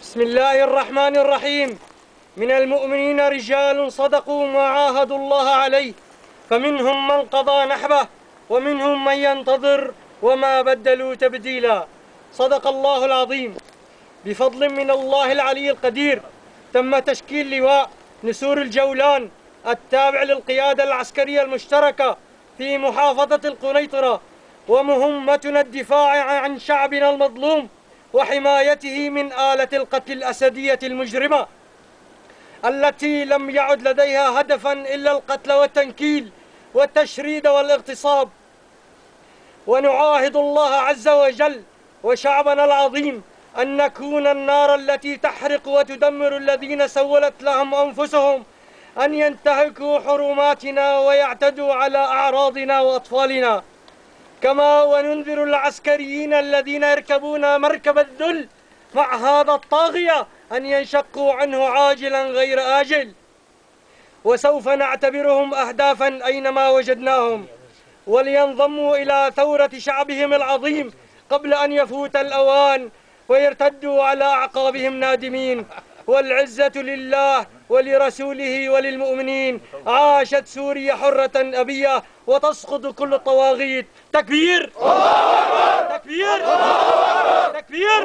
بسم الله الرحمن الرحيم. من المؤمنين رجال صدقوا ما عاهدوا الله عليه، فمنهم من قضى نحبه ومنهم من ينتظر وما بدلوا تبديلا. صدق الله العظيم. بفضل من الله العلي القدير تم تشكيل لواء نسور الجولان التابع للقيادة العسكرية المشتركة في محافظة القنيطرة، ومهمتنا الدفاع عن شعبنا المظلوم وحمايته من آلة القتل الأسدية المجرمة التي لم يعد لديها هدفا إلا القتل والتنكيل والتشريد والاغتصاب. ونعاهد الله عز وجل وشعبنا العظيم أن نكون النار التي تحرق وتدمر الذين سولت لهم أنفسهم أن ينتهكوا حرماتنا ويعتدوا على أعراضنا وأطفالنا، كما وننذر العسكريين الذين يركبون مركب الذل مع هذا الطاغية أن ينشقوا عنه عاجلا غير آجل، وسوف نعتبرهم أهدافا أينما وجدناهم، ولينضموا إلى ثورة شعبهم العظيم قبل أن يفوت الأوان ويرتدوا على أعقابهم نادمين. والعزة لله ولرسوله وللمؤمنين. عاشت سوريا حرة أبية وتسقط كل الطواغيت. تكبير! تكبير! تكبير!